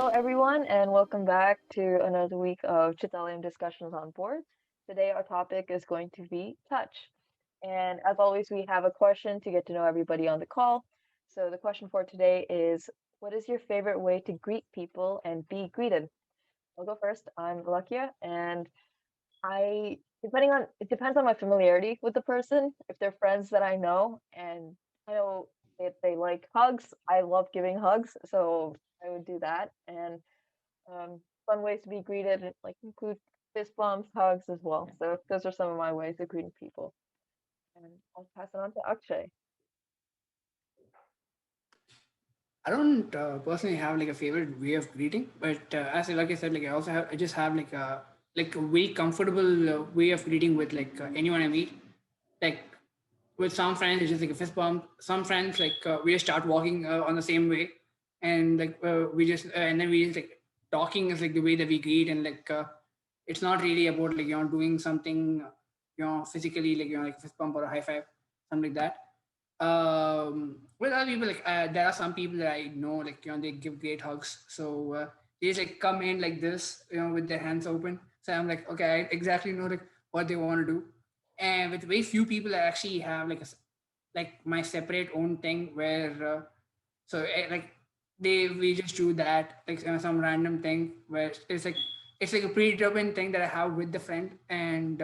Hello, everyone, and welcome back to another week of Chitalayam discussions on board. Today, our topic is going to be touch. And as always, we have a question to get to know everybody on the call. So, the question for today is, what is your favorite way to greet people and be greeted? I'll go first. I'm Ilakkiya, and it depends on my familiarity with the person. If they're friends that I know, and I know if they like hugs, I love giving hugs, so I would do that. And um, fun ways to be greeted like include fist bumps, hugs as well. So those are some of my ways of greeting people. And I'll pass it on to Akshay. I don't personally have like a favorite way of greeting, but as like I said, like I just have like a very comfortable way of greeting with anyone I meet. Like with some friends, it's just like a fist bump. Some friends we just start walking on the same way, and we just and then we just like talking is like the way that we greet, and it's not really about doing something physically like a fist bump or a high five, something like that. With other people, there are some people that I know, they give great hugs. So they just like come in like this, with their hands open. So I'm like, okay, I exactly know like what they want to do. And with very few people, I actually have like my separate own thing where, like we just do that like some random thing where it's like a predetermined thing that I have with the friend, and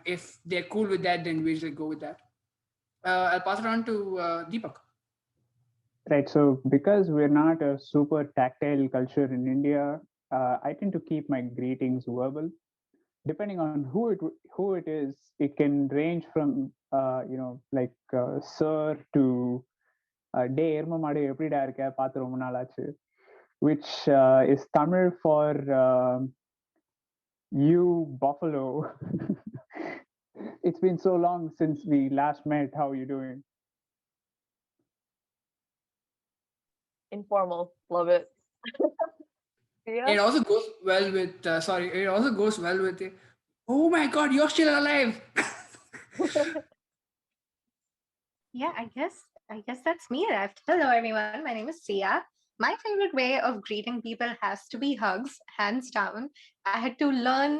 if they're cool with that, then we just like, go with that. I'll pass it on to Deepak. Right. So because we're not a super tactile culture in India, I tend to keep my greetings verbal. Depending on who it is, it can range from sir to டே எரும மாடு எப்படிடா இருக்க பார்த்து ரொம்ப நாள் ஆச்சு, which is Tamil for you buffalo. It's been so long since we last met. How are you doing? Informal, love it. Yeah. It also goes well with it also goes well with it. Oh my god, you're still alive. Yeah, I guess that's me left. Hello everyone, my name is Sia. My favorite way of greeting people has to be hugs, hands down. I had to learn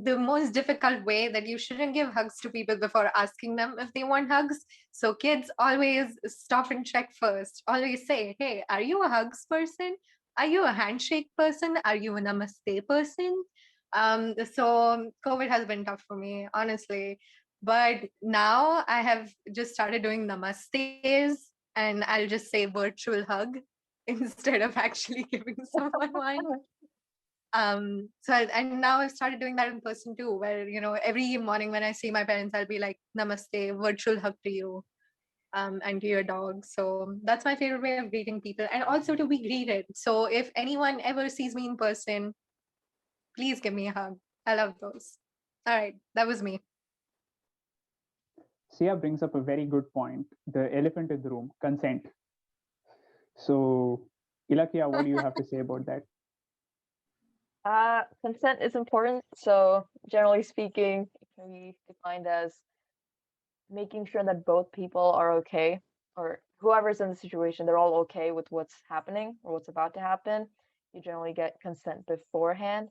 the most difficult way that you shouldn't give hugs to people before asking them if they want hugs. So kids, always stop and check first. Always say, hey, are you a hugs person? Are you a handshake person? Are you a namaste person? So COVID has been tough for me, honestly. But now I have just started doing namastes, and I'll just say virtual hug instead of actually giving someone one. And now I've started doing that in person too, where every morning when I see my parents, I'll be like, namaste, virtual hug to you, and to your dog. So that's my favorite way of greeting people, and also to be greeted. So if anyone ever sees me in person, please give me a hug. I love those. All right, that was me. Sia brings up a very good point. The elephant in the room, consent. So, Ilakkiya, what do you have to say about that? Consent is important. So generally speaking, it can be defined as making sure that both people are okay, or whoever's in the situation, they're all okay with what's happening or what's about to happen. You generally get consent beforehand.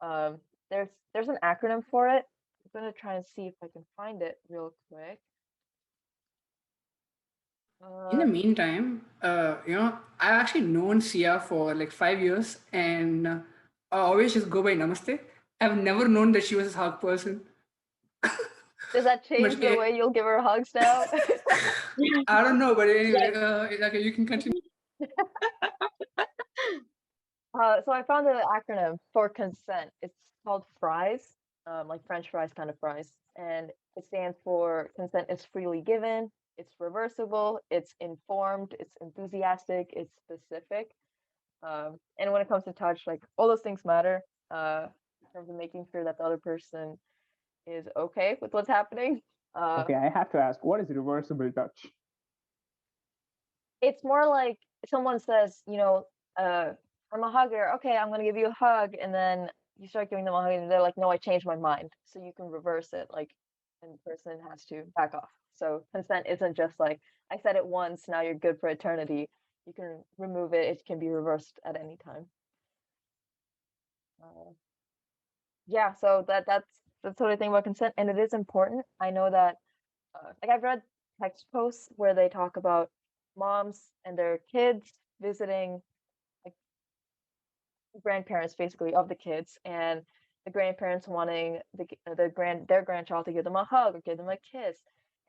Um, there's an acronym for it. I'm gonna try and see if I can find it real quick. In the meantime, I've actually known Sia for like 5 years, and I always just go by Namaste. I've never known that she was a hug person. Does that change But the way you'll give her hugs now? I don't know, but anyway, you can continue. So I found the acronym for consent. It's called FRIES, like French fries kind of fries, and it stands for consent is freely given, it's reversible, it's informed, it's enthusiastic, it's specific. And when it comes to touch, like all those things matter in terms of making sure that the other person is okay with what's happening. Okay, I have to ask, what is reversible touch? It's more like someone says, I'm a hugger. Okay, I'm gonna give you a hug, and then you start giving them a hug, and they're like, "No, I changed my mind." So you can reverse it, like, and the person has to back off. So consent isn't just like I said it once, now you're good for eternity. You can remove it. It can be reversed at any time. Yeah, so that's what I think about consent, and it is important. I know that, like I've read text posts where they talk about moms and their kids visiting like grandparents basically of the kids, and the grandparents wanting their grandchild to give them a hug or give them a kiss,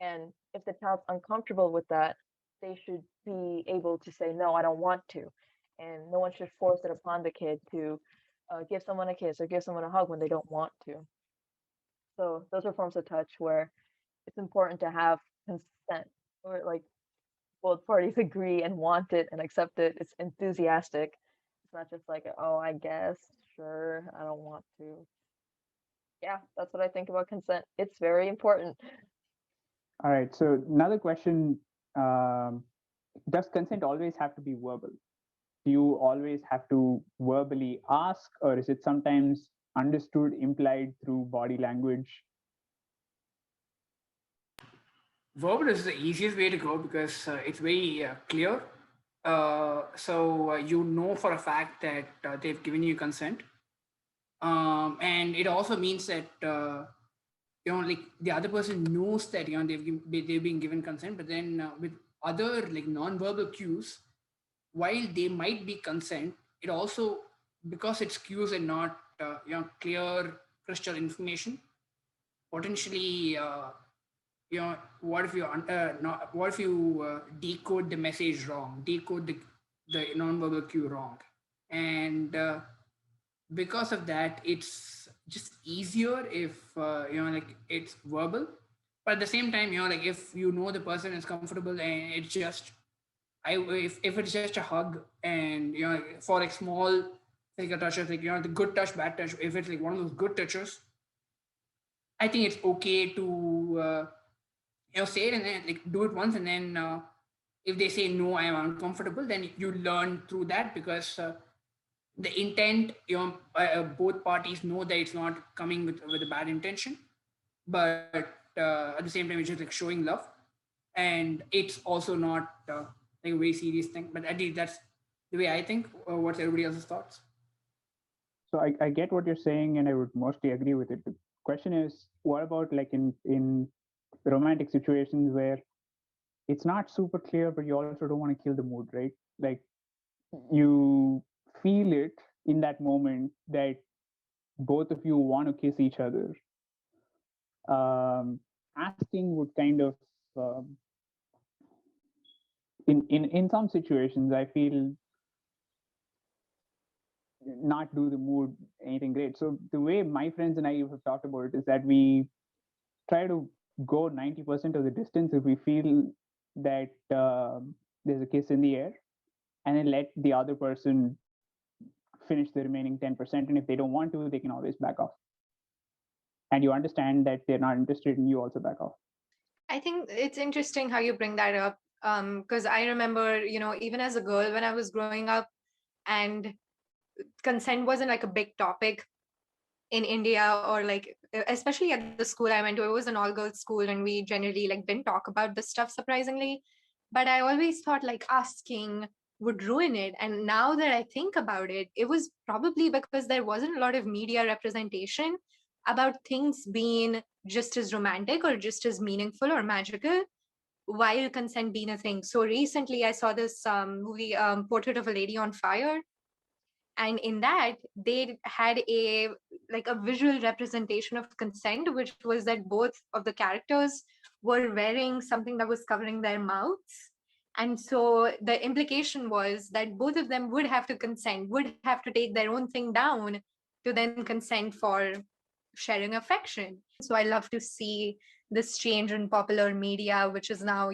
and if the child's uncomfortable with that, they should be able to say no, I don't want to, and no one should force it upon the kid to give someone a kiss or give someone a hug when they don't want to. So those are forms of touch where it's important to have consent, or like both parties agree and want it and accept it. It's enthusiastic. It's not just like, oh, I guess, sure, I don't want to. Yeah, that's what I think about consent. It's very important. All right. So another question: does consent always have to be verbal? Do you always have to verbally ask, or is it sometimes understood, implied through body language? Verbal is the easiest way to go because it's very clear. So you know for a fact that they've given you consent, and it also means that like the other person knows that they've been given consent. But then with other like non-verbal cues, while they might be consent, it also, because it's cues and not clear crystal information, potentially what if you not what if you decode the message wrong, decode the non-verbal cue wrong, and because of that it's just easier if like it's verbal. But at the same time, like if you know the person is comfortable and it's just if it's just a hug, and like, for like small like a touches, like the good touch bad touch, if it's like one of those good touches, I think it's okay to say it and then like do it once, and then if they say no, I am uncomfortable, then you learn through that, because the intent, both parties know that it's not coming with a bad intention, but at the same time it's just like showing love, and it's also not like a very serious thing. But at least that's the way I think. What's everybody else's thoughts? So I get what you're saying, and I would mostly agree with it. The question is, what about like in romantic situations where it's not super clear, but you also don't want to kill the mood, right? Like you feel it in that moment that both of you want to kiss each other. Asking would kind of um, in some situations I feel not do the mood anything great. So the way my friends and I have talked about it is that we try to go 90% of the distance if we feel that there's a kiss in the air, and then let the other person finish the remaining 10%. And if they don't want to, they can always back off. And you understand that they're not interested, and you also back off. I think it's interesting how you bring that up, because I remember, even as a girl when I was growing up, and consent wasn't like a big topic in India, or like especially at the school I went to. It was an all-girls school, and we generally like didn't talk about this stuff, surprisingly. But I always thought like asking would ruin it. And now that I think about it, it was probably because there wasn't a lot of media representation about things being just as romantic or just as meaningful or magical, while consent being a thing. So recently I saw this movie, Portrait of a Lady on Fire, and in that they had a visual representation of consent, which was that both of the characters were wearing something that was covering their mouths. And so the implication was that both of them would have to consent, would have to take their own thing down to then consent for sharing affection. So I love to see this change in popular media, which is now,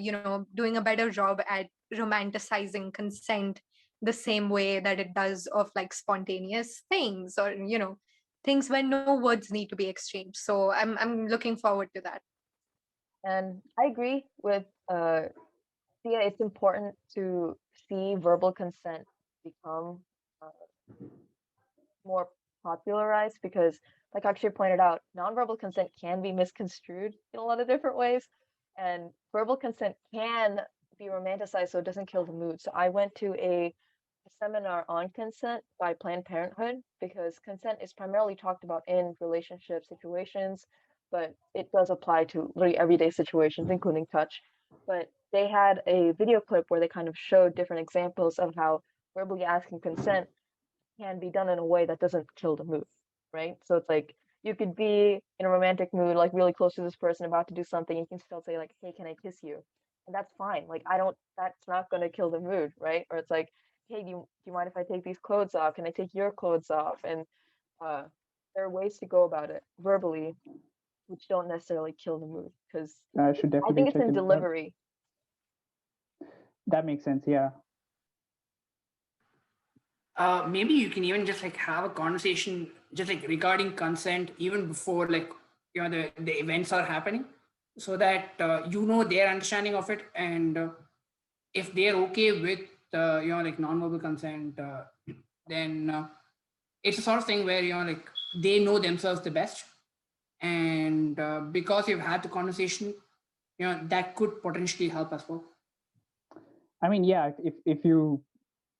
doing a better job at romanticizing consent the same way that it does of like spontaneous things, or things where no words need to be exchanged. So I'm looking forward to that. And I agree with Thea. It's important to see verbal consent become more popularized, because like Akshay pointed out, nonverbal consent can be misconstrued in a lot of different ways, and verbal consent can be romanticized so it doesn't kill the mood. So I went to a seminar on consent by Planned Parenthood because consent is primarily talked about in relationship situations, but it does apply to literally everyday situations, including touch. But they had a video clip where they kind of showed different examples of how verbally asking consent can be done in a way that doesn't kill the mood, right? So it's like you could be in a romantic mood, like really close to this person, about to do something, you can still say like, "Hey, can I kiss you?" And that's fine. Like I don't, that's not going to kill the mood, right? Or it's like, "Hey, do you mind if I take these clothes off? Can I take your clothes off?" And uh, there are ways to go about it verbally, which don't necessarily kill the mood, because I should I definitely think it's check in it out. delivery. That makes sense. Yeah. Maybe you can even just like have a conversation just like regarding consent even before like the events are happening, so that their understanding of it, and if they're okay with like non-verbal consent, then it's a sort of thing where like they know themselves the best, and because you've had the conversation, that could potentially help as well. I mean, yeah, if you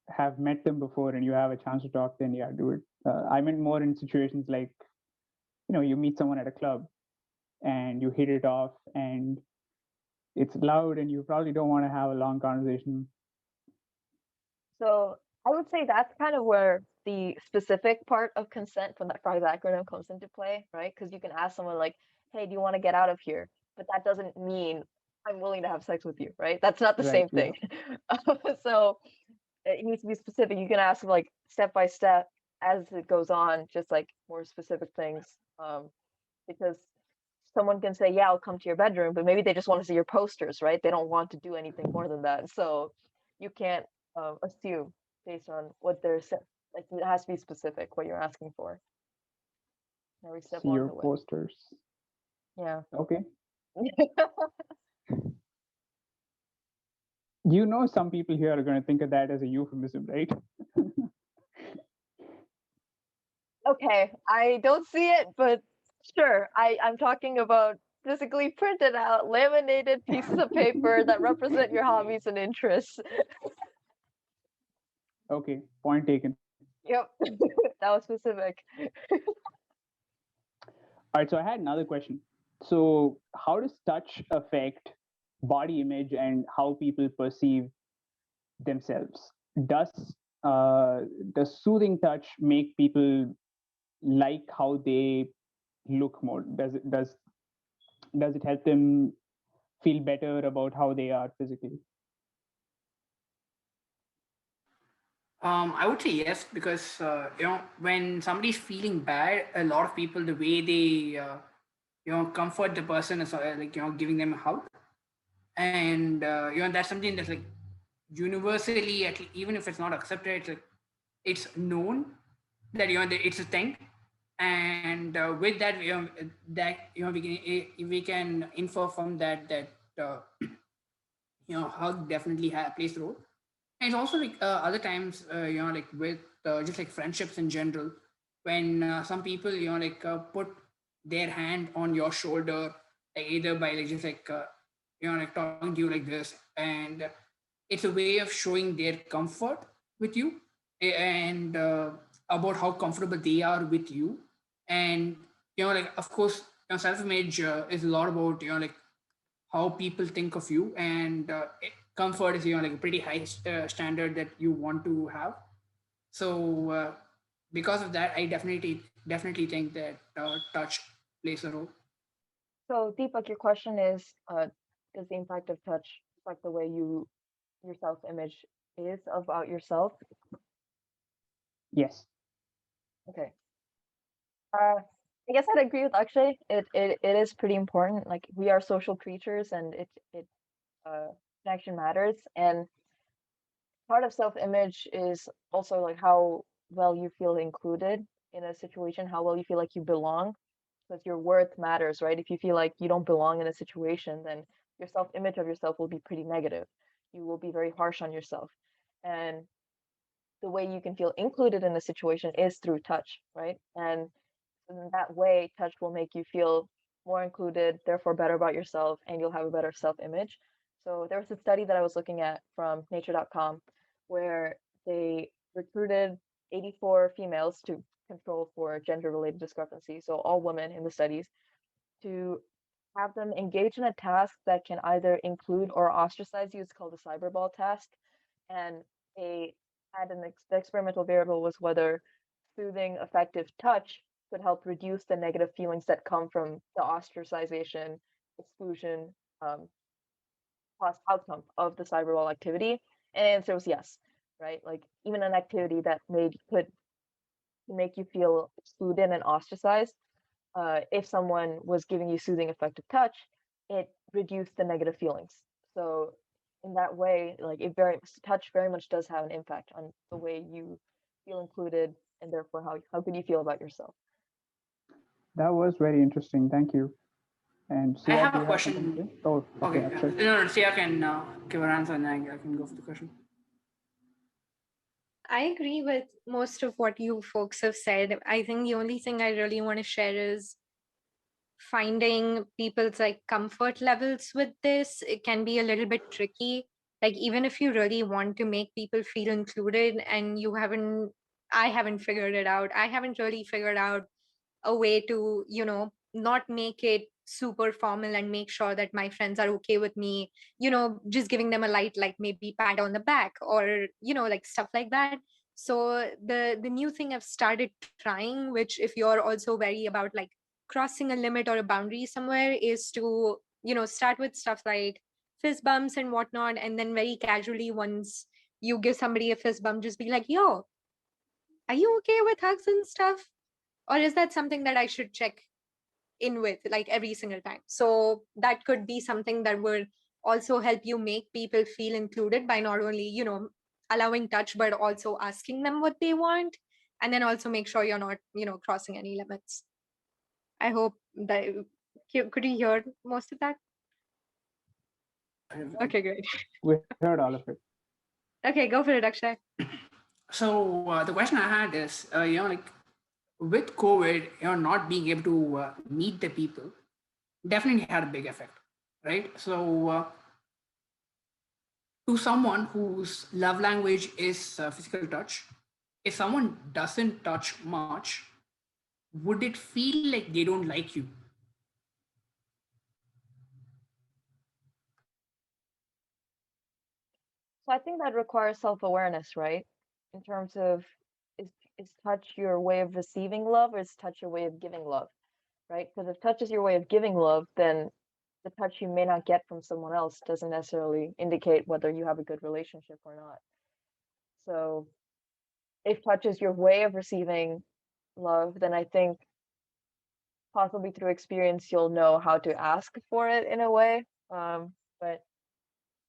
have met them before and you have a chance to talk, then yeah, do it. I meant more in situations like, you meet someone at a club and you hit it off and it's loud and you probably don't want to have a long conversation. So I would say that's kind of where the specific part of consent from that FRIES acronym comes into play, right? Because you can ask someone like, "Hey, do you want to get out of here?" But that doesn't mean I'm willing to have sex with you, right? That's not the Right, same yeah. thing. So it needs to be specific. You can ask like step by step as it goes on, just like more specific things. Because someone can say, "Yeah, I'll come to your bedroom," but maybe they just want to see your posters, right? They don't want to do anything more than that. So you can't assume based on what they're saying. Like it has to be specific what you're asking for every step See along your the way. posters. Yeah. Okay. Some people here are going to think of that as a euphemism, right? Okay, I don't see it, but sure. I'm talking about physically printed out, laminated pieces of paper that represent your hobbies and interests. Okay, point taken. Yep, that was specific. All right, so I had another question. So, how does touch affect body image and how people perceive themselves? Does does soothing touch make people like how they look more? Does it help them feel better about how they are physically? I would say yes, because when somebody's feeling bad, a lot of people, the way they comfort the person is like giving them a hug, and that's something that's like universally, even if it's not accepted, it's known that it's a thing, and with that we can infer from that hug definitely plays a role. And it's also like other times, like with just like friendships in general, when some people, put their hand on your shoulder, like either by like just like, like talking to you like this. And it's a way of showing their comfort with you, and about how comfortable they are with you. And, like, of course, self-image is a lot about, like, how people think of you, and comfort is like a pretty high standard that you want to have. So because of that, I definitely think that touch plays a role. So Deepak, your question is, does the impact of touch affect the way your self-image is about yourself? Yes. Okay. I guess I'd agree with Akshay. It is pretty important. Like we are social creatures, and connection matters. And part of self-image is also like how well you feel included in a situation, how well you feel like you belong, because your worth matters, right? If you feel like you don't belong in a situation, then your self-image of yourself will be pretty negative. You will be very harsh on yourself. And the way you can feel included in a situation is through touch, right? And in that way, touch will make you feel more included, therefore better about yourself, and you'll have a better self-image. So there was a study that I was looking at from nature.com where they recruited 84 females to control for gender-related discrepancy, so all women in the studies, to have them engage in a task that can either include or ostracize you. It's called a cyberball task. And they had the experimental variable was whether soothing, effective touch could help reduce the negative feelings that come from the ostracization, exclusion, outcome of the cyberball activity. And the answer was yes, right? Like even an activity that could make you feel excluded and ostracized, if someone was giving you soothing, effective touch, it reduced the negative feelings. So in that way, like touch very much does have an impact on the way you feel included, and therefore how good you feel about yourself. That was very interesting. Thank you. And I Sia, have do a you have something to question. say? Oh, okay, Akshay. No, Sia can give an answer and I can go for the question. I agree with most of what you folks have said. I think the only thing I really want to share is finding people's like comfort levels with this. It can be a little bit tricky. Like even if you really want to make people feel included and I haven't figured it out. I haven't really figured out a way to, not make it super formal and make sure that my friends are okay with me, just giving them a light, like maybe pat on the back or, like stuff like that. So the new thing I've started trying, which if you're also very about like crossing a limit or a boundary somewhere, is to, start with stuff like fist bumps and whatnot. And then very casually, once you give somebody a fist bump, just be like, yo, are you okay with hugs and stuff? Or is that something that I should check in with like every single time? So that could be something that would also help you make people feel included by not only, allowing touch, but also asking them what they want. And then also make sure you're not, crossing any limits. I hope that could you hear most of that? Okay, great. We heard all of it. Okay, go for it, Akshay. So the question I had is, like with COVID, not being able to meet the people definitely had a big effect, right? So to someone whose love language is physical touch, if someone doesn't touch much, would it feel like they don't like you? So I think that requires self-awareness, right? In terms of is touch your way of receiving love, or is touch your way of giving love, right? Because if touch is your way of giving love, then the touch you may not get from someone else doesn't necessarily indicate whether you have a good relationship or not. So if touch is your way of receiving love, then I think possibly through experience you'll know how to ask for it in a way. But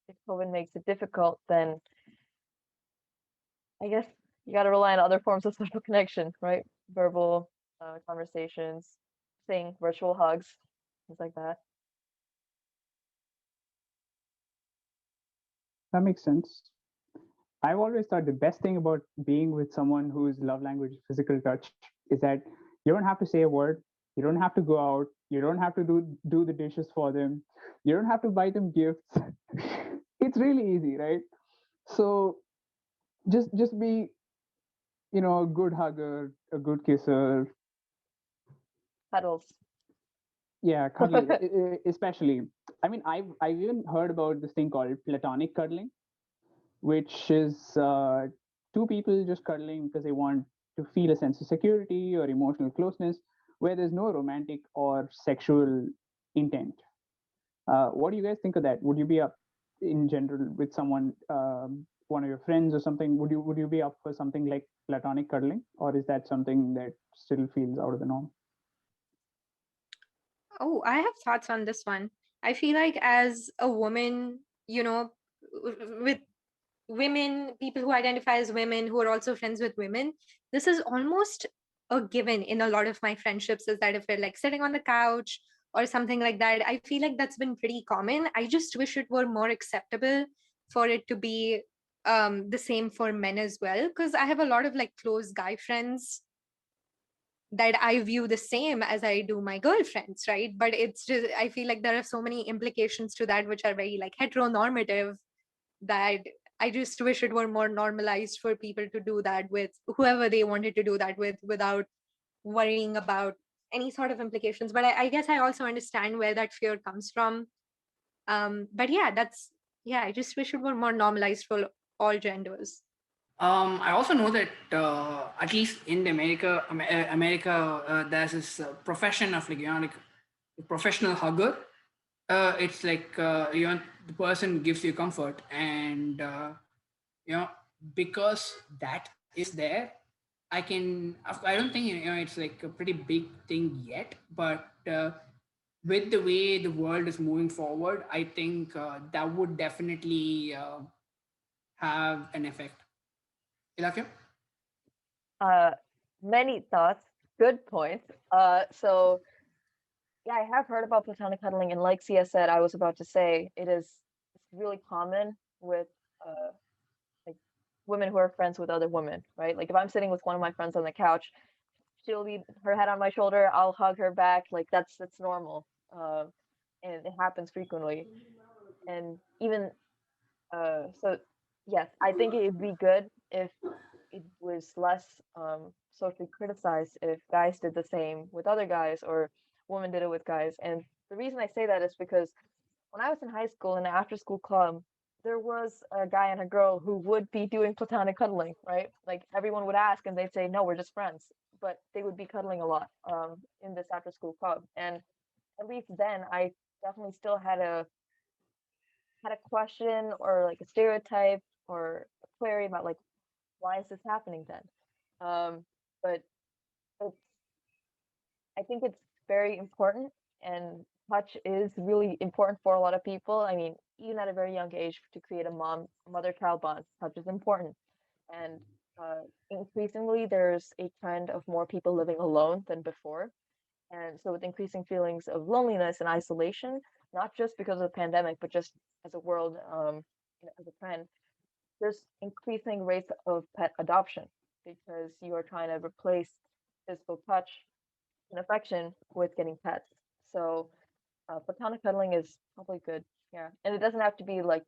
if COVID makes it difficult, then I guess you got to rely on other forms of social connection, right? Verbal conversations, saying virtual hugs, things like that. That makes sense. I've always thought the best thing about being with someone whose love language is physical touch is that you don't have to say a word, you don't have to go out, you don't have to do the dishes for them, you don't have to buy them gifts. It's really easy, right? So just be, a good hugger, a good kisser. Cuddles. Yeah, cuddling, especially. I mean, I've even heard about this thing called Platonic cuddling, which is two people just cuddling because they want to feel a sense of security or emotional closeness, where there's no romantic or sexual intent. What do you guys think of that? Would you be up in general with someone, one of your friends or something? Would you be up for something like platonic cuddling, or is that something that still feels out of the norm? Oh, I have thoughts on this one. I feel like as a woman, with women, people who identify as women, who are also friends with women, this is almost a given in a lot of my friendships, is that if we're like sitting on the couch or something like that, I feel like that's been pretty common. I just wish it were more acceptable for it to be the same for men as well, because I have a lot of like close guy friends that I view the same as I do my girlfriends, right? But it's just, I feel like there are so many implications to that which are very like heteronormative, that I just wish it were more normalized for people to do that with whoever they wanted to do that with without worrying about any sort of implications. But I guess I also understand where that fear comes from. But yeah, I just wish it were more normalized for all genders. I also know that at least in the America, there's this profession of like a professional hugger. It's like the person gives you comfort, and you know because that is there. I don't think it's like a pretty big thing yet, but with the way the world is moving forward, I think that would definitely have an effect. Ilakkiya? Uh, Many thoughts, good points. So yeah, I have heard about platonic cuddling, and like Sia said, I was about to say it's really common with uh like women who are friends with other women, right? Like if I'm sitting with one of my friends on the couch, she'll be her head on my shoulder, I'll hug her back, like that's normal. And it happens frequently. And even so yes, I think it'd be good if it was less socially criticized if guys did the same with other guys or women did it with guys. And the reason I say that is because when I was in high school in the after school club, there was a guy and a girl who would be doing platonic cuddling, right? Like everyone would ask and they'd say, no, we're just friends. But they would be cuddling a lot in this after school club. And at least then I definitely still had a question or like a stereotype or a query about like why is this happening then? But it's, I think it's very important, and touch is really important for a lot of people. I mean, even at a very young age, to create a mother-child bond, touch is important. And increasingly, there's a trend of more people living alone than before. And so, with increasing feelings of loneliness and isolation, not just because of the pandemic, but just as a world, as a trend, there's increasing rates of pet adoption because you are trying to replace physical touch and affection with getting pets. So platonic cuddling is probably good. Yeah, and it doesn't have to be like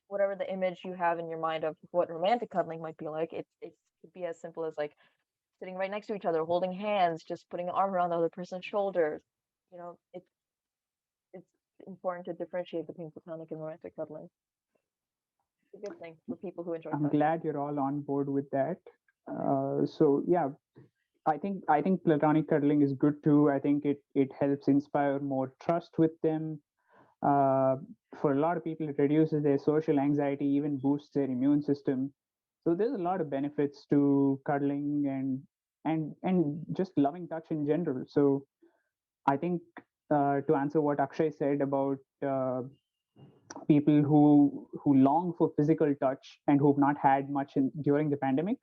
whatever the image you have in your mind of what romantic cuddling might be like. It could be as simple as like sitting right next to each other, holding hands, just putting an arm around the other person's shoulders. You know, it's important to differentiate between platonic and romantic cuddling. It's a good thing for people who enjoy I'm touch. glad you're all on board with that. So yeah, I think platonic cuddling is good too. I think it helps inspire more trust with them. Uh, for a lot of people, it reduces their social anxiety, even boosts their immune system. So there's a lot of benefits to cuddling and just loving touch in general. So I think to answer what Akshay said about people who long for physical touch and who've not had much during the pandemic,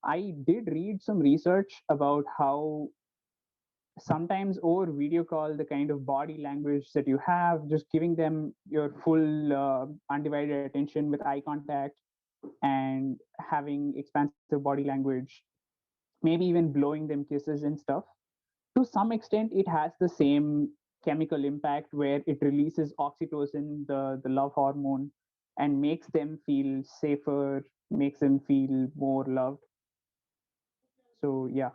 I did read some research about how sometimes over video call, the kind of body language that you have, just giving them your full undivided attention with eye contact and having expansive body language, maybe even blowing them kisses and stuff, to some extent it has the same chemical impact where it releases oxytocin, the love hormone, and makes them feel safer, makes them feel more loved. So yeah.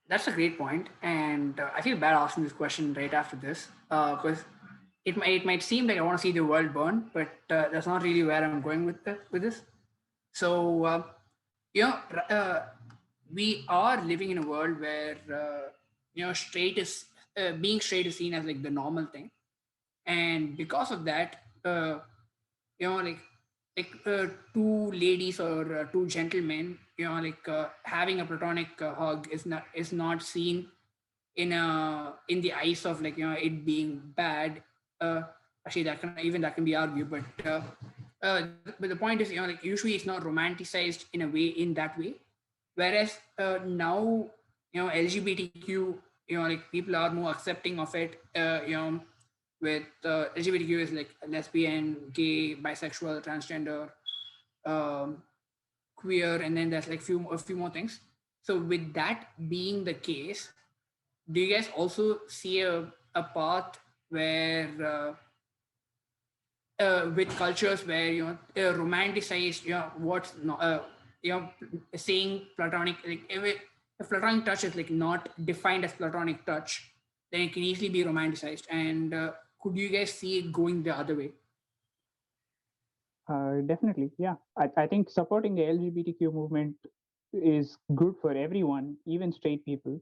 That's a great point, and I feel bad asking this question right after this because it might seem like I want to see the world burn, but that's not really where I'm going with this. So you know, we are living in a world where being straight is seen as like the normal thing, and because of that, you know, two ladies or two gentlemen, having a platonic hug is not seen in the eyes of it being bad. Uh, Actually, that can be argued, but the point is, usually it's not romanticized in that way. Whereas now, LGBTQ, people are more accepting of it. With LGBTQ is like lesbian, gay, bisexual, transgender, um, queer, and then there's like a few more things. So with that being the case, do you guys also see a path where with cultures where romanticize what's not saying platonic, like if platonic touch is like not defined as platonic touch, then it can easily be romanticized. And could you guys see it going the other way? Definitely, yeah. I think supporting the LGBTQ movement is good for everyone, even straight people,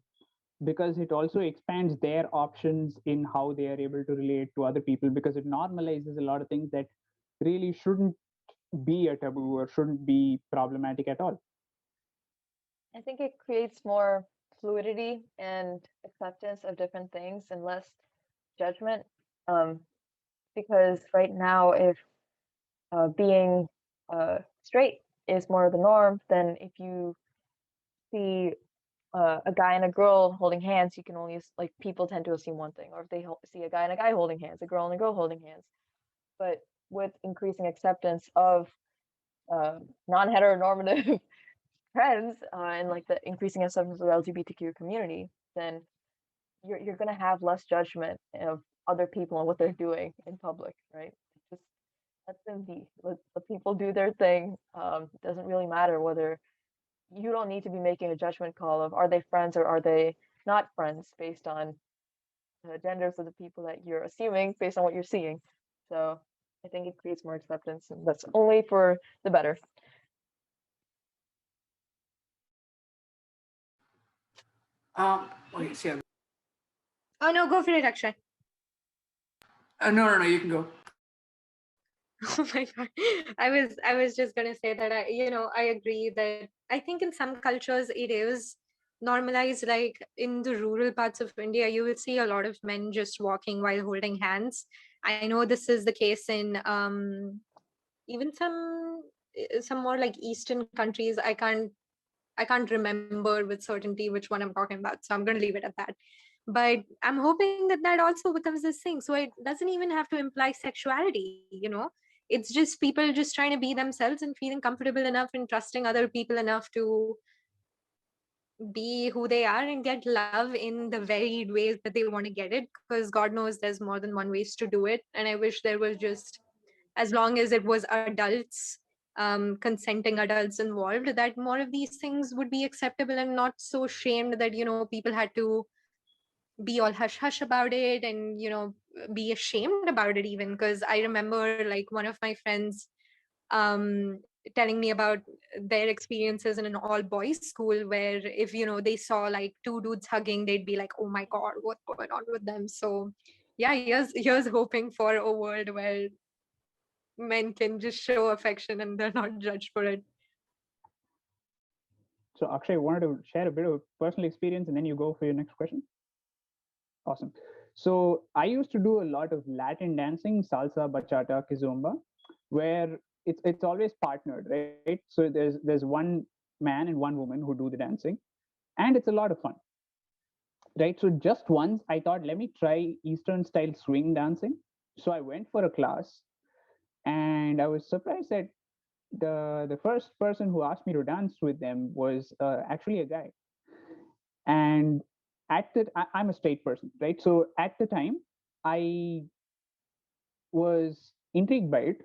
because it also expands their options in how they are able to relate to other people, because it normalizes a lot of things that really shouldn't be a taboo or shouldn't be problematic at all. I think it creates more fluidity and acceptance of different things and less judgment. Because right now, if being straight is more the norm, then if you see a guy and a girl holding hands, you can only like people tend to assume one thing. Or if they see a guy and a guy holding hands, a girl and a girl holding hands. But with increasing acceptance of non-heteronormative trends and like the increasing acceptance of the LGBTQ community, then you're gonna have less judgment of other people and what they're doing in public, right? Just let them be. Let people do their thing. It doesn't really matter whether you don't need to be making a judgment call of are they friends or are they not friends based on the genders of the people that you're assuming based on what you're seeing. So I think it creates more acceptance, and that's only for the better. Okay, so yeah. Oh no, go for it, Akshay. No, you can go. Oh my god. I was just gonna say that I agree that I think in some cultures it is normalized. Like in the rural parts of India, you will see a lot of men just walking while holding hands. I know this is the case in even some more like Eastern countries. I can't remember with certainty which one I'm talking about, so I'm gonna leave it at that. But I'm hoping that that also becomes this thing. So it doesn't even have to imply sexuality. It's just people just trying to be themselves and feeling comfortable enough and trusting other people enough to be who they are and get love in the varied ways that they want to get it. Because God knows there's more than one ways to do it. And I wish there was just, as long as it was adults, consenting adults involved, that more of these things would be acceptable and not so shamed that people had to be all hush hush about it and be ashamed about it. Even because I remember like one of my friends telling me about their experiences in an all boys school where if they saw like two dudes hugging, they'd be like, oh my god, what's going on with them? So yeah, here's hoping for a world where men can just show affection and they're not judged for it. So Akshay, wanted to share a bit of personal experience and then you go for your next question. Awesome. So I used to do a lot of Latin dancing, salsa, bachata, kizomba, where it's always partnered, right? So there's one man and one woman who do the dancing, and it's a lot of fun, right? So just once I thought, let me try Eastern style swing dancing. So I went for a class, and I was surprised that the first person who asked me to dance with them was actually a guy. And I'm a straight person, right? So at the time, I was intrigued by it.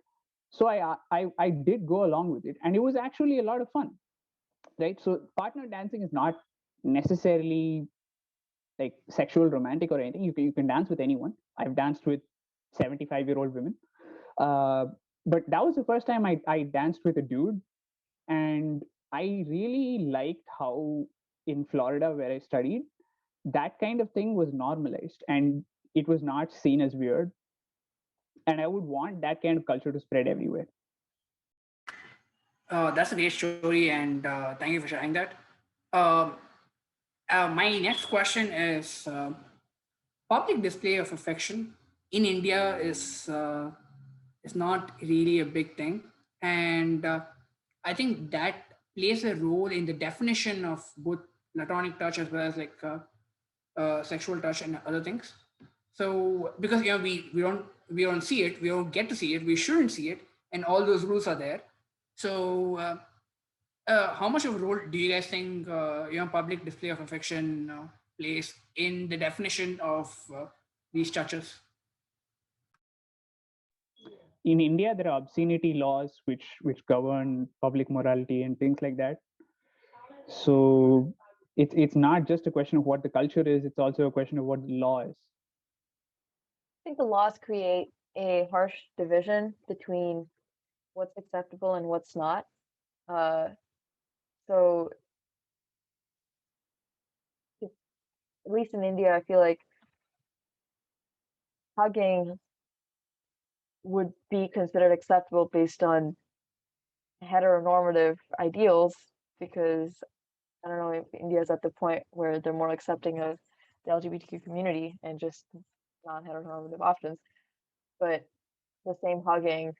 So I did go along with it, and it was actually a lot of fun, right? So partner dancing is not necessarily like sexual, romantic, or anything. You can dance with anyone. I've danced with 75-year-old women, uh, but that was the first time I danced with a dude, and I really liked how in Florida where I studied, that kind of thing was normalized and it was not seen as weird. And I would want that kind of culture to spread everywhere. That's a great story, and thank you for sharing that. Um my next question is public display of affection in India is not really a big thing, and I think that plays a role in the definition of both platonic touch as well as like sexual touch and other things. So because we don't see it, we don't get to see it, we shouldn't see it, and all those rules are there. So How much of a role do you guys think public display of affection plays in the definition of these touches? In India, there are obscenity laws which govern public morality and things like that. So it's not just a question of what the culture is; it's also a question of what the law is. I think the laws create a harsh division between what's acceptable and what's not. Uh, so at least in India, I feel like hugging would be considered acceptable based on heteronormative ideals, because I don't know if India is at the point where they're more accepting of the LGBTQ community and just non-heteronormative options. But the same hugging,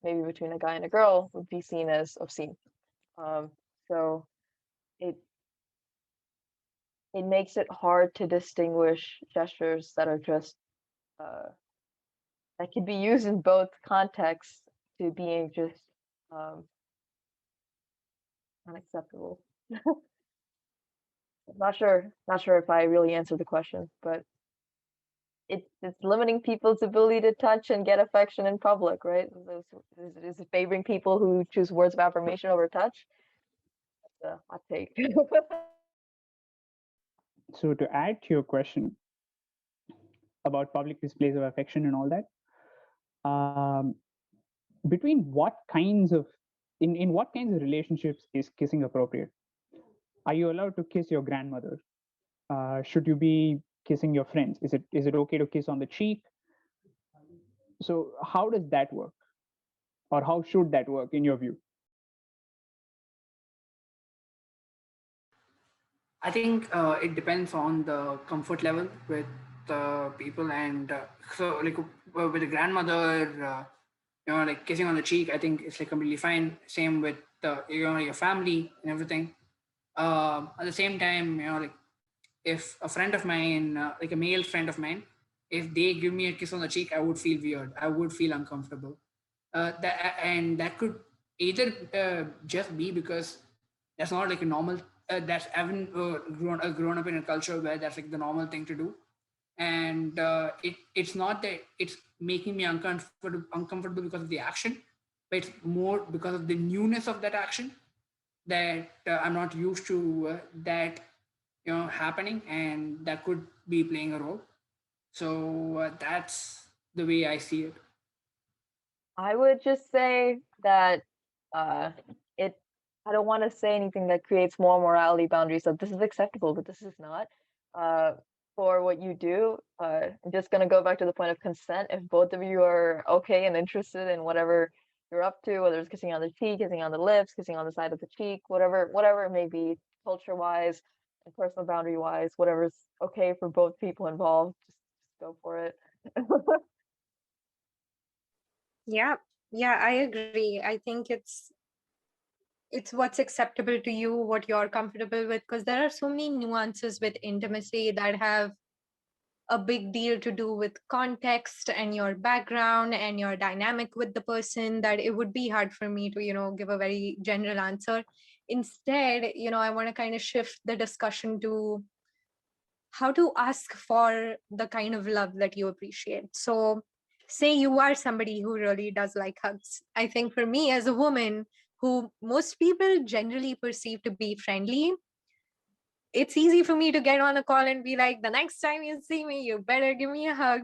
maybe between a guy and a girl, would be seen as obscene. So it it makes it hard to distinguish gestures that are just that can be used in both contexts to being just um, unacceptable. Not sure if I really answered the question, but it's limiting people's ability to touch and get affection in public, right? Is it favoring people who choose words of affirmation over touch? That's a hot take. So to add to your question about public displays of affection and all that, between what kinds of in what kinds of relationships is kissing appropriate? Are you allowed to kiss your grandmother? Should you be kissing your friends? Is it okay to kiss on the cheek? So how does that work, or how should that work in your view? I think it depends on the comfort level with people, and so like with a grandmother, like kissing on the cheek, I think it's like completely fine. Same with your family and everything. At the same time, like if a friend of mine, like a male friend of mine, if they give me a kiss on the cheek, I would feel weird. I would feel uncomfortable. That could either just be because that's not like a normal. That's I haven't grown up in a culture where that's like the normal thing to do, and it's not that it's making me uncomfortable because of the action, but it's more because of the newness of that action that I'm not used to that happening, and that could be playing a role. So that's the way I see it. I would just say that uh, it. I don't want to say anything that creates more morality boundaries of this is acceptable, but this is not. Uh, for what you do, I'm just gonna go back to the point of consent. If both of you are okay and interested in whatever you're up to, whether it's kissing on the cheek, kissing on the lips, kissing on the side of the cheek, whatever it may be, culture-wise and personal boundary-wise, whatever's okay for both people involved, just go for it. Yeah, yeah, I agree. I think it's what's acceptable to you, what you're comfortable with, because there are so many nuances with intimacy that have a big deal to do with context and your background and your dynamic with the person, that it would be hard for me to give a very general answer. Instead, I want to kind of shift the discussion to how to ask for the kind of love that you appreciate. So say you are somebody who really does like hugs. I think for me as a woman who most people generally perceive to be friendly, it's easy for me to get on a call and be like, the next time you see me, you better give me a hug.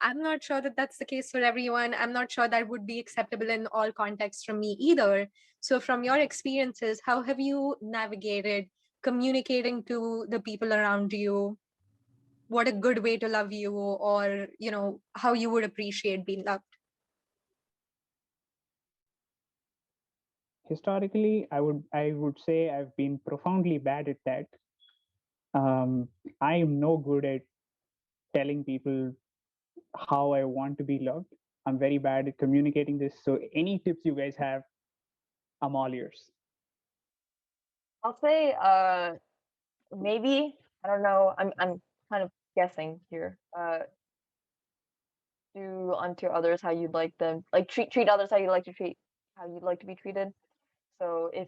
I'm not sure that that's the case for everyone. I'm not sure that would be acceptable in all contexts from me either. So, from your experiences, how have you navigated communicating to the people around you what a good way to love you, or how you would appreciate being loved? Historically, I would say I've been profoundly bad at that. I am no good at telling people how I want to be loved. I'm very bad at communicating this. So any tips you guys have, I'm all ears. I'll say maybe, I don't know, I'm kind of guessing here. Do unto others how you'd like them, like treat others how you like to treat how you'd like to be treated. So if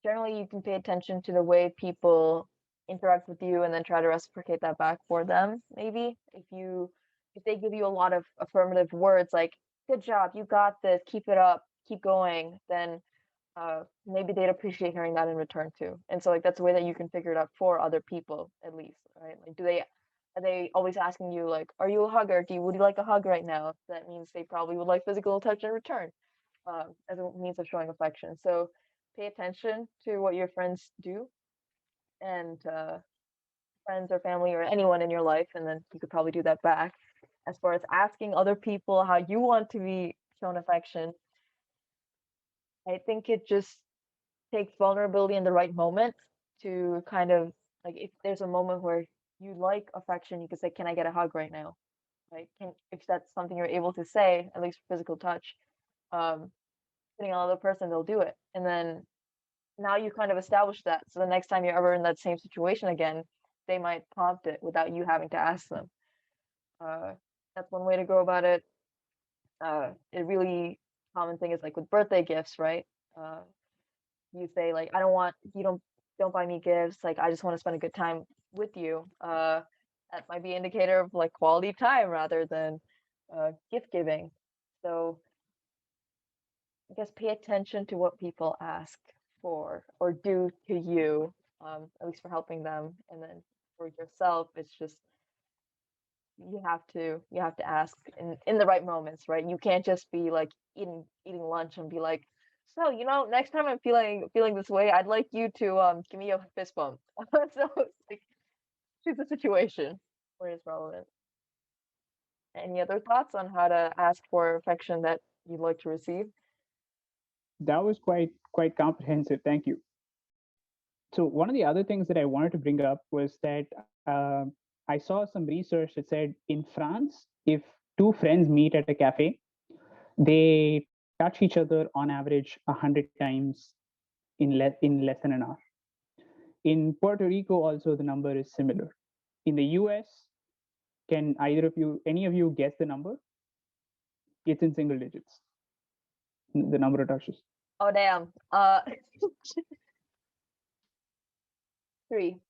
generally you can pay attention to the way people interact with you and then try to reciprocate that back for them. Maybe if they give you a lot of affirmative words like "good job, you got this, keep it up, keep going," then maybe they'd appreciate hearing that in return too. And so like that's a way that you can figure it out for other people at least, right? Like are they always asking you like, "Are you a hugger? Would you like a hug right now?" That means they probably would like physical touch in return, as a means of showing affection. So pay attention to what your friends do, and friends or family or anyone in your life, and then you could probably do that back. As far as asking other people how you want to be shown affection, I think it just takes vulnerability in the right moment to kind of like if there's a moment where you like affection, you could say, "Can I get a hug right now?" Right? If that's something you're able to say, at least physical touch, um, depending on the other person, they'll do it. And then now you kind of establish that. So the next time you're ever in that same situation again, they might prompt it without you having to ask them. Uh, that's one way to go about it. A really common thing is like with birthday gifts, right? Uh, you say like, "I don't want you don't buy me gifts. Like I just want to spend a good time with you." That might be an indicator of like quality time rather than gift giving. So I guess pay attention to what people ask for or do to you, at least for helping them. And then for yourself, it's just you have to ask in the right moments, right? You can't just be like eating lunch and be like, "So, next time I'm feeling this way, I'd like you to give me a fist bump." So it's like choose the situation where it's relevant. Any other thoughts on how to ask for affection that you'd like to receive? That was quite comprehensive. Thank you. So one of the other things that I wanted to bring up was that I saw some research that said in France, if two friends meet at a cafe, they touch each other on average 100 times in less than an hour. In Puerto Rico, also the number is similar. In the US, can any of you guess the number? It's in single digits. The number of touches. Oh damn. 3.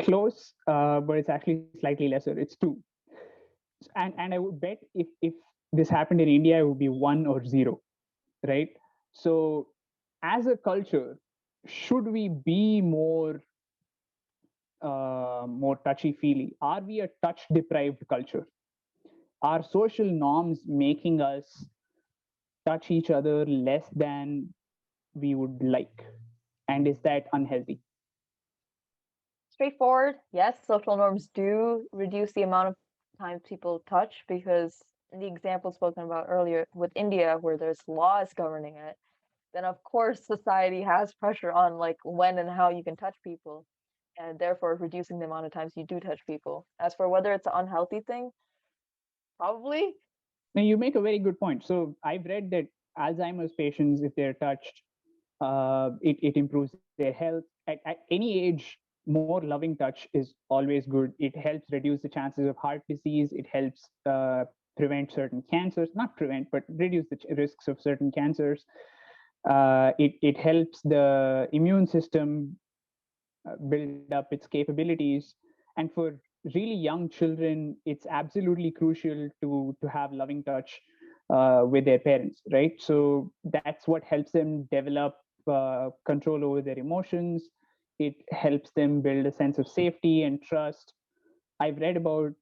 Close, but it's actually slightly lesser. It's 2. And I would bet if this happened in India, it would be 1 or 0, right? So as a culture, should we be more touchy-feely? Are we a touch-deprived culture? Are social norms making us touch each other less than we would like? And is that unhealthy? Straightforward. Yes, social norms do reduce the amount of times people touch because in the example spoken about earlier with India, where there's laws governing it, then of course society has pressure on like when and how you can touch people, and therefore reducing the amount of times you do touch people. As for whether it's an unhealthy thing, probably. Now, you make a very good point. So I've read that Alzheimer's patients, if they're touched, it improves their health. At any age, more loving touch is always good. It helps reduce the chances of heart disease. It helps prevent certain cancers, not prevent, but reduce the risks of certain cancers. It helps the immune system build up its capabilities. And for really young children, it's absolutely crucial to have loving touch with their parents, right? So that's what helps them develop control over their emotions. It helps them build a sense of safety and trust. I've read about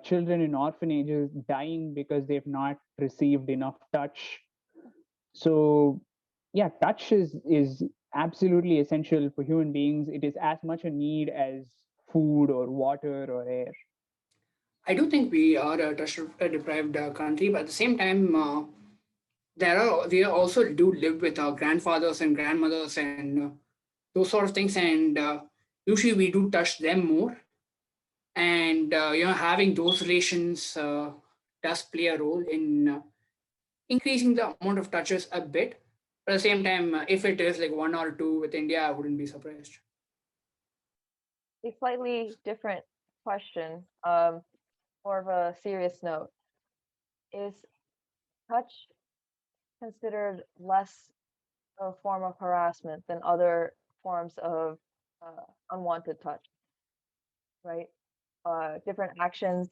children in orphanages dying because they've not received enough touch. So yeah, touch is absolutely essential for human beings. It is as much a need as food or water or air. I do think we are a touch deprived country, but at the same time, we also do live with our grandfathers and grandmothers and those sort of things, and usually we do touch them more. And having those relations does play a role in increasing the amount of touches a bit. But at the same time, if it is like 1 or 2 with India, I wouldn't be surprised. A slightly different question, more of a serious note. Is touch considered less a form of harassment than other forms of unwanted touch, right? Different actions.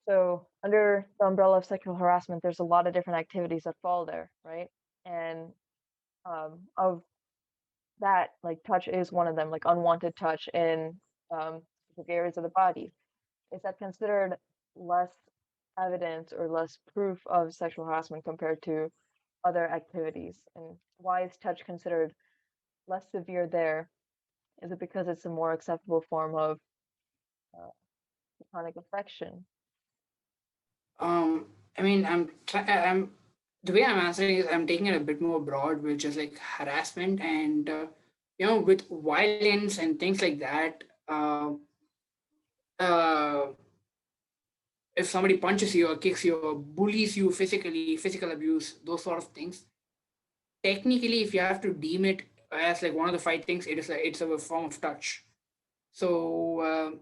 So under the umbrella of sexual harassment, there's a lot of different activities that fall there, right? And of that, like touch is one of them, like unwanted touch in specific areas of the body. Is that considered less evidence or less proof of sexual harassment compared to other activities? And why is touch considered less severe there? Is it because it's a more acceptable form of uh, platonic affection? I mean, I'm the way I'm answering is I'm taking it a bit more broad, which is like harassment and with violence and things like that. Uh, if somebody punches you or kicks you or bullies you physically, physical abuse, those sort of things. Technically, if you have to deem it as like one of the five things, it's a form of touch. So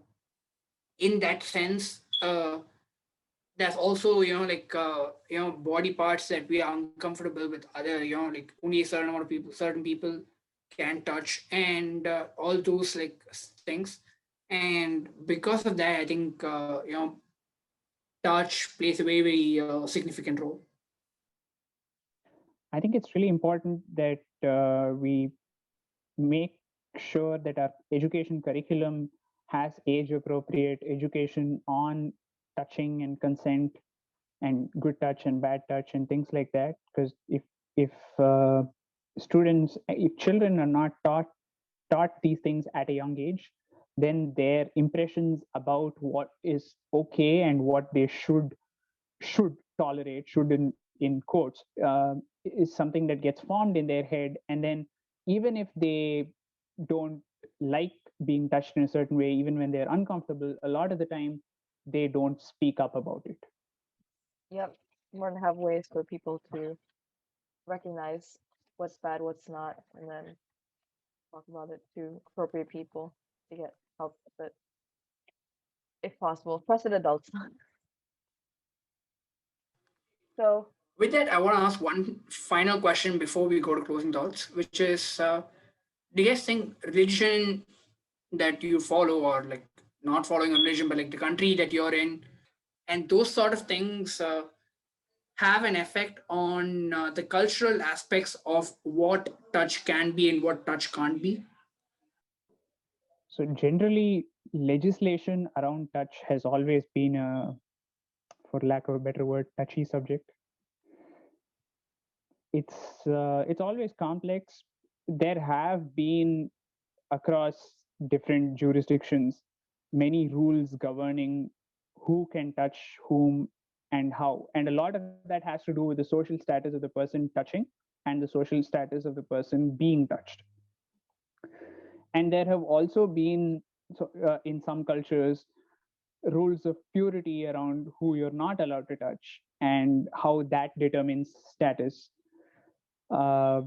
in that sense, there's also body parts that we are uncomfortable with other like only a certain amount of people, certain people can touch, and all those like things. And because of that, I think touch plays a very very significant role. I think it's really important that we make sure that our education curriculum has age appropriate education on touching and consent and good touch and bad touch and things like that, because if if children are not taught these things at a young age, then their impressions about what is okay and what they should tolerate, should in quotes, is something that gets formed in their head. And then even if they don't like being touched in a certain way, even when they're uncomfortable, a lot of the time they don't speak up about it. Yep, more than have ways for people to recognize what's bad, what's not, and then talk about it to appropriate people to get help with it, if possible. Trusted adults. So, With that, I want to ask one final question before we go to closing thoughts, which is, do you guys think religion that you follow, or like not following a religion, but like the country that you're in, and those sort of things have an effect on the cultural aspects of what touch can be and what touch can't be? So generally, legislation around touch has always been a, for lack of a better word, touchy subject. It's always complex. There have been across different jurisdictions many rules governing who can touch whom and how, and a lot of that has to do with the social status of the person touching and the social status of the person being touched. And there have also been, in some cultures, rules of purity around who you're not allowed to touch and how that determines status. Uh,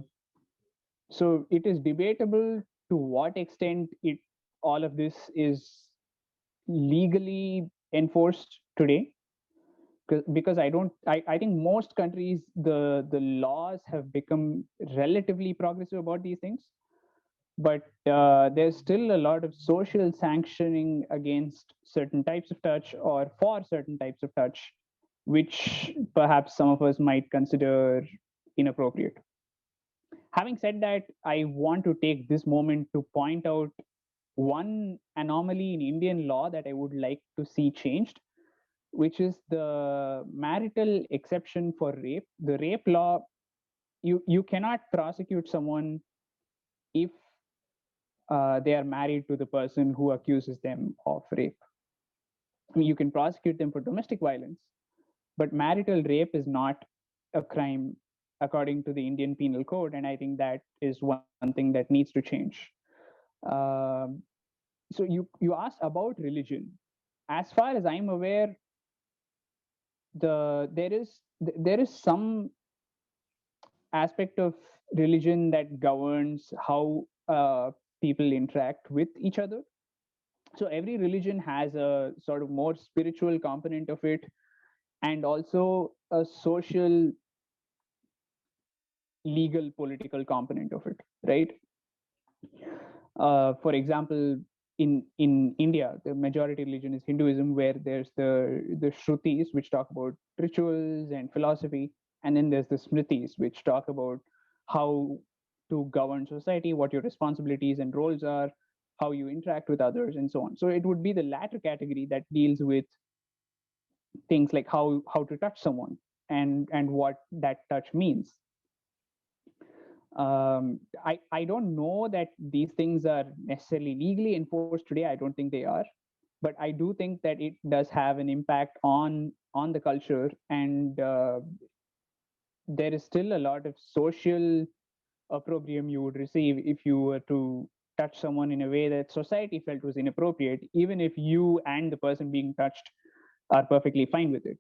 so it is debatable to what extent it all of this is legally enforced today. Because I think most countries, the laws have become relatively progressive about these things, but there's still a lot of social sanctioning against certain types of touch or for certain types of touch, which perhaps some of us might consider inappropriate. Having said that, I want to take this moment to point out one anomaly in Indian law that I would like to see changed, which is the marital exception for rape. The rape law, you cannot prosecute someone if they are married to the person who accuses them of rape. I mean, you can prosecute them for domestic violence, but marital rape is not a crime according to the Indian Penal Code, and I think that is one thing that needs to change. Um, so you asked about religion. As far as I'm aware, there is some aspect of religion that governs how people interact with each other. So every religion has a sort of more spiritual component of it, and also a social, legal political component of it, right? For example, in India, the majority religion is Hinduism, where there's the Shrutis, which talk about rituals and philosophy, and then there's the Smritis, which talk about how to govern society, what your responsibilities and roles are, how you interact with others, and so on. So it would be the latter category that deals with things like how to touch someone and what that touch means. I don't know that these things are necessarily legally enforced today. I don't think they are, but I do think that it does have an impact on the culture, and there is still a lot of social opprobrium you would receive if you were to touch someone in a way that society felt was inappropriate, even if you and the person being touched are perfectly fine with it.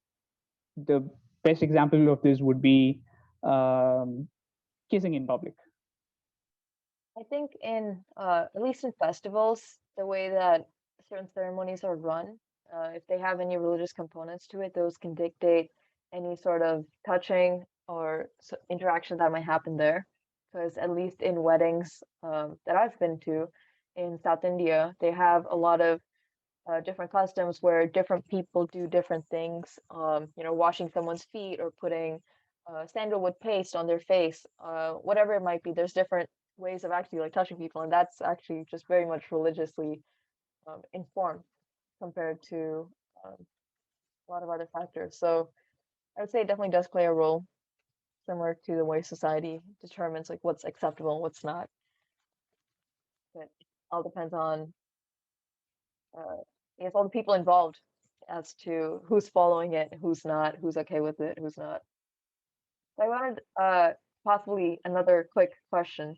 The best example of this would be kissing in public. I think in at least in festivals, the way that certain ceremonies are run, if they have any religious components to it, those can dictate any sort of touching or interaction that might happen there. Because at least in weddings that I've been to in South India, they have a lot of different customs where different people do different things. You know, washing someone's feet or putting sandalwood paste on their face, whatever it might be. There's different ways of actually like touching people, and that's actually just very much religiously informed compared to a lot of other factors. So I would say it definitely does play a role, similar to the way society determines like what's acceptable and what's not. But it all depends on I guess all the people involved as to who's following it, who's not, who's okay with it, who's not. So I wanted possibly another quick question.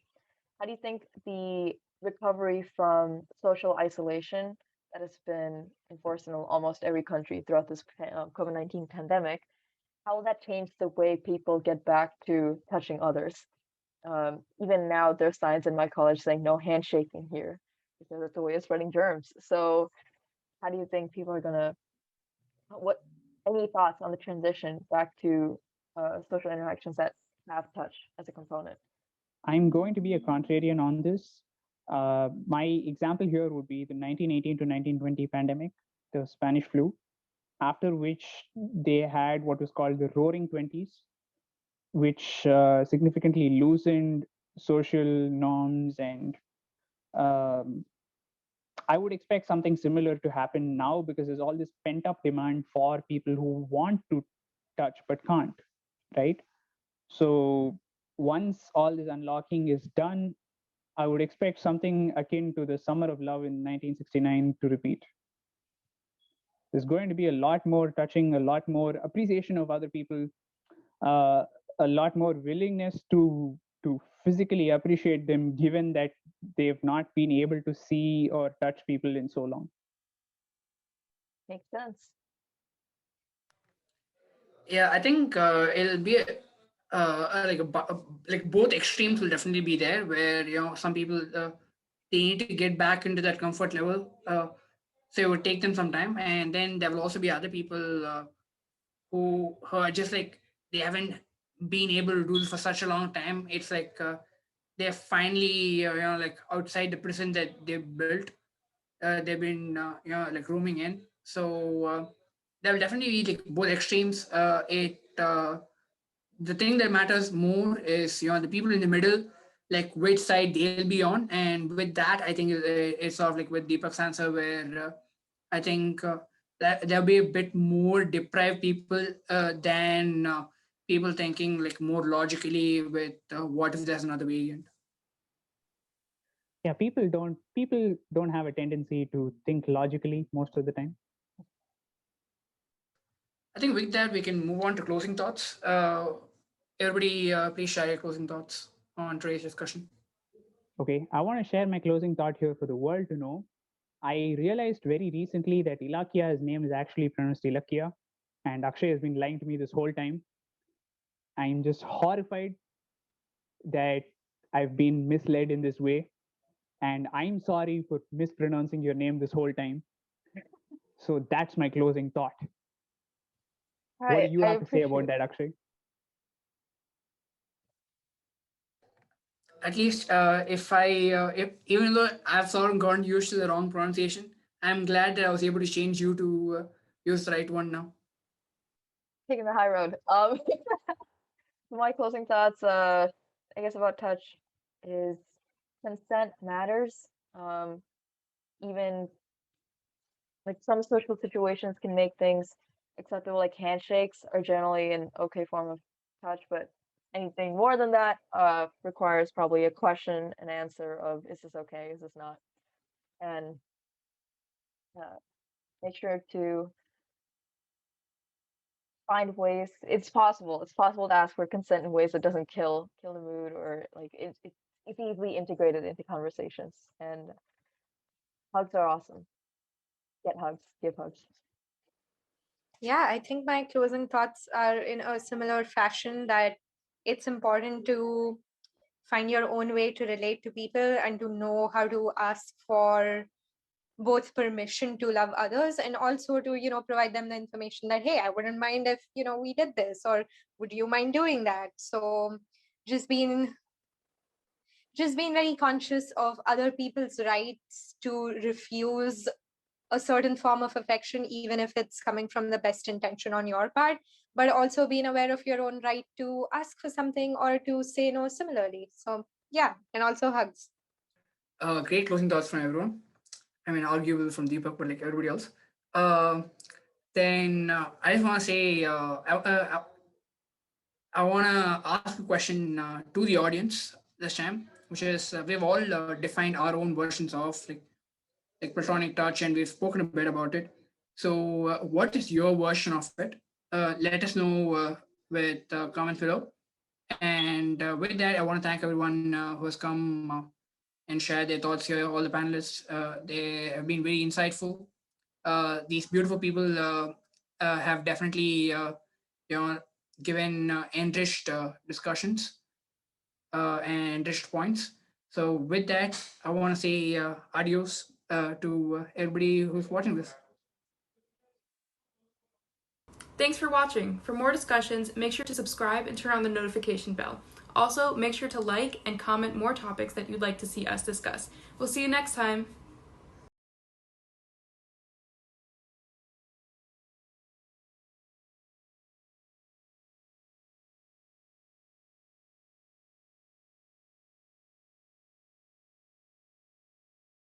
How do you think the recovery from social isolation that has been enforced in almost every country throughout this COVID-19 pandemic, how will that change the way people get back to touching others? Even now, there's signs in my college saying no handshaking here because it's a way of spreading germs. So, how do you think people are gonna? What any thoughts on the transition back to social interactions that have touch as a component? I'm going to be a contrarian on this. My example here would be the 1918 to 1920 pandemic, the Spanish flu, after which they had what was called the Roaring Twenties, which significantly loosened social norms, and I would expect something similar to happen now because there's all this pent up demand for people who want to touch but can't, right? So once all this unlocking is done, I would expect something akin to the Summer of Love in 1969 to repeat. There's going to be a lot more touching, a lot more appreciation of other people, uh, a lot more willingness to physically appreciate them, given that they've not been able to see or touch people in so long. Makes sense. Yeah, I think it'll be like both extremes will definitely be there, where some people they need to get back into that comfort level. So it would take them some time, and then there will also be other people who are just like they haven't been able to do this for such a long time. It's like they're finally like outside the prison that they built. They've been like roaming in. So there will definitely be like both extremes. The thing that matters more is the people in the middle, like which side they'll be on, and with that I think it's sort of like with Deepak's answer, where I think that there'll be a bit more deprived people than people thinking like more logically with what if there's another variant. Yeah, people don't have a tendency to think logically most of the time. I think with that we can move on to closing thoughts. Everybody, please share your closing thoughts on today's discussion. Okay, I want to share my closing thought here for the world to know. I realized very recently that Ilakkiya's name is actually pronounced Ilakkiya, and Akshay has been lying to me this whole time. I'm just horrified that I've been misled in this way, and I'm sorry for mispronouncing your name this whole time. So that's my closing thought. All What right, do you I have to say about appreciate. that, Akshay? at least if even though I've sort of gotten used to the wrong pronunciation, I'm glad that I was able to change you to use the right one now. Taking the high road. My closing thoughts, I guess about touch is consent matters. Even like some social situations can make things acceptable, like handshakes are generally an okay form of touch, but anything more than that requires probably a question and answer of is this okay, is this not? And make sure to find ways. It's possible to ask for consent in ways that doesn't kill the mood, or like it's easily integrated into conversations. And hugs are awesome. Get hugs, give hugs. Yeah, I think my closing thoughts are in a similar fashion, that it's important to find your own way to relate to people and to know how to ask for both permission to love others, and also to provide them the information that, hey, I wouldn't mind if we did this, or would you mind doing that. So just being very conscious of other people's rights to refuse a certain form of affection, even if it's coming from the best intention on your part, but also being aware of your own right to ask for something or to say no similarly. So yeah, and also hugs. Great closing thoughts from everyone. I mean, arguable from Deepak, but like everybody else. Uh, then I just want to say I want to ask a question to the audience this time, which is we've all defined our own versions of like platonic touch, and we've spoken a bit about it. So, what is your version of it? Let us know with comments below. And with that, I want to thank everyone who has come and shared their thoughts here. All the panelists, they have been very insightful. These beautiful people have definitely, you know, given enriched discussions and enriched points. So, with that, I want to say adios to everybody who's watching this. Thanks for watching. For more discussions, make sure to subscribe and turn on the notification bell. Also, make sure to like and comment more topics that you'd like to see us discuss. We'll see you next time.